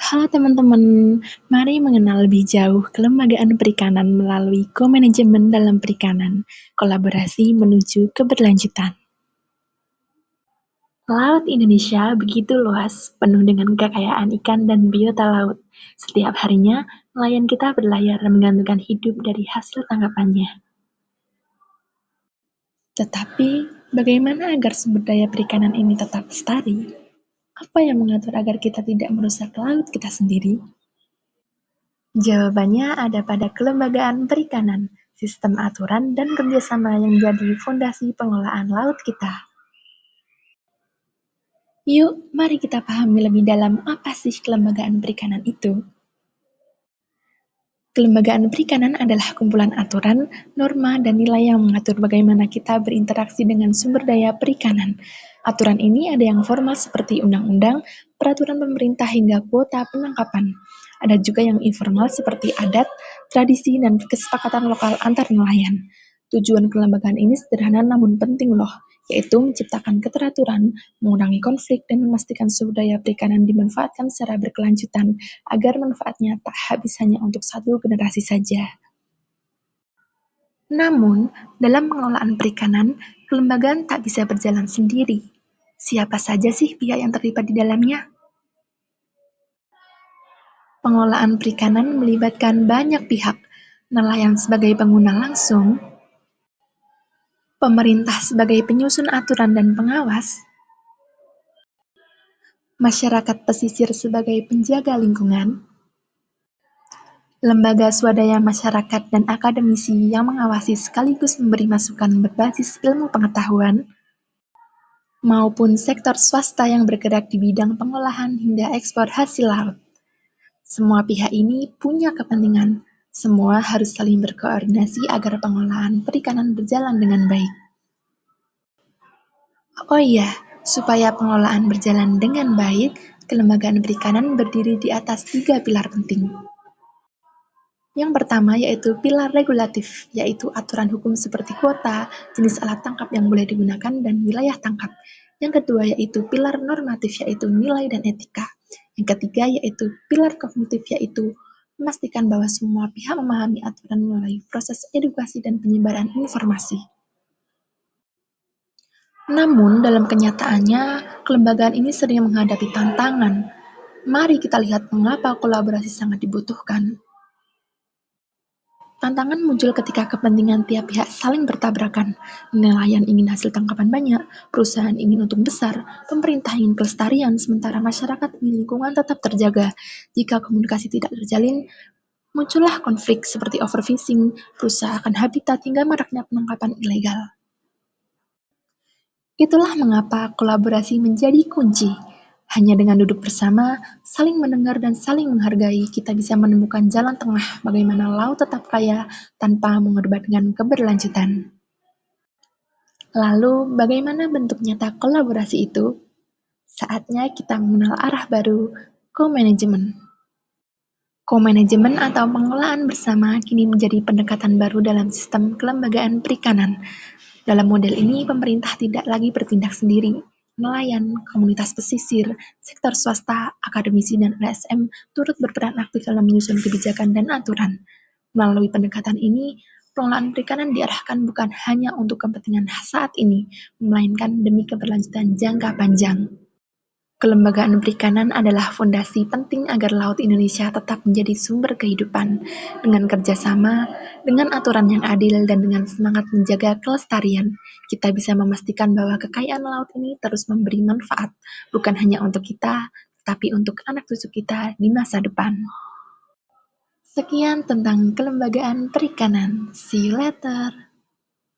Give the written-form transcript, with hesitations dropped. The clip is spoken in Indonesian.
Halo teman-teman, mari mengenal lebih jauh kelembagaan perikanan melalui komanajemen dalam perikanan, kolaborasi menuju keberlanjutan. Laut Indonesia begitu luas, penuh dengan kekayaan ikan dan biota laut. Setiap harinya, nelayan kita berlayar menggantungkan hidup dari hasil tangkapannya. Tetapi, bagaimana agar sumber daya perikanan ini tetap lestari? Apa yang mengatur agar kita tidak merusak laut kita sendiri? Jawabannya ada pada kelembagaan perikanan, sistem aturan, dan kerjasama yang menjadi fondasi pengelolaan laut kita. Yuk, mari kita pahami lebih dalam apa sih kelembagaan perikanan itu. Kelembagaan perikanan adalah kumpulan aturan, norma, dan nilai yang mengatur bagaimana kita berinteraksi dengan sumber daya perikanan. Aturan ini ada yang formal seperti undang-undang, peraturan pemerintah hingga kuota penangkapan. Ada juga yang informal seperti adat, tradisi, dan kesepakatan lokal antar nelayan. Tujuan kelembagaan ini sederhana namun penting loh, yaitu menciptakan keteraturan, mengurangi konflik, dan memastikan sumber daya perikanan dimanfaatkan secara berkelanjutan agar manfaatnya tak habis hanya untuk satu generasi saja. Namun, dalam pengelolaan perikanan, kelembagaan tak bisa berjalan sendiri. Siapa saja sih pihak yang terlibat di dalamnya? Pengelolaan perikanan melibatkan banyak pihak, nelayan sebagai pengguna langsung, pemerintah sebagai penyusun aturan dan pengawas, masyarakat pesisir sebagai penjaga lingkungan, lembaga swadaya masyarakat dan akademisi yang mengawasi sekaligus memberi masukan berbasis ilmu pengetahuan, maupun sektor swasta yang bergerak di bidang pengolahan hingga ekspor hasil laut. Semua pihak ini punya kepentingan. Semua harus saling berkoordinasi agar pengolahan perikanan berjalan dengan baik. Oh iya, supaya pengelolaan berjalan dengan baik, kelembagaan perikanan berdiri di atas 3 pilar penting. Yang pertama yaitu pilar regulatif, yaitu aturan hukum seperti kuota, jenis alat tangkap yang boleh digunakan, dan wilayah tangkap. Yang kedua yaitu pilar normatif, yaitu nilai dan etika. Yang ketiga yaitu pilar kognitif, yaitu memastikan bahwa semua pihak memahami aturan melalui proses edukasi dan penyebaran informasi. Namun, dalam kenyataannya, kelembagaan ini sering menghadapi tantangan. Mari kita lihat mengapa kolaborasi sangat dibutuhkan. Tantangan muncul ketika kepentingan tiap pihak saling bertabrakan. Nelayan ingin hasil tangkapan banyak, perusahaan ingin untung besar, pemerintah ingin kelestarian, sementara masyarakat ingin lingkungan tetap terjaga. Jika komunikasi tidak terjalin, muncullah konflik seperti overfishing, perusahaan habitat, hingga maraknya penangkapan ilegal. Itulah mengapa kolaborasi menjadi kunci. Hanya dengan duduk bersama, saling mendengar dan saling menghargai, kita bisa menemukan jalan tengah bagaimana laut tetap kaya tanpa mengorbankan keberlanjutan. Lalu, bagaimana bentuk nyata kolaborasi itu? Saatnya kita mengenal arah baru, co-management. Co-management atau pengelolaan bersama kini menjadi pendekatan baru dalam sistem kelembagaan perikanan. Dalam model ini, pemerintah tidak lagi bertindak sendiri. Nelayan, komunitas pesisir, sektor swasta, akademisi, dan LSM turut berperan aktif dalam menyusun kebijakan dan aturan. Melalui pendekatan ini, pengelolaan perikanan diarahkan bukan hanya untuk kepentingan saat ini, melainkan demi keberlanjutan jangka panjang. Kelembagaan perikanan adalah fondasi penting agar laut Indonesia tetap menjadi sumber kehidupan. Dengan kerjasama, dengan aturan yang adil, dan dengan semangat menjaga kelestarian, kita bisa memastikan bahwa kekayaan laut ini terus memberi manfaat, bukan hanya untuk kita, tapi untuk anak cucu kita di masa depan. Sekian tentang kelembagaan perikanan. See you later.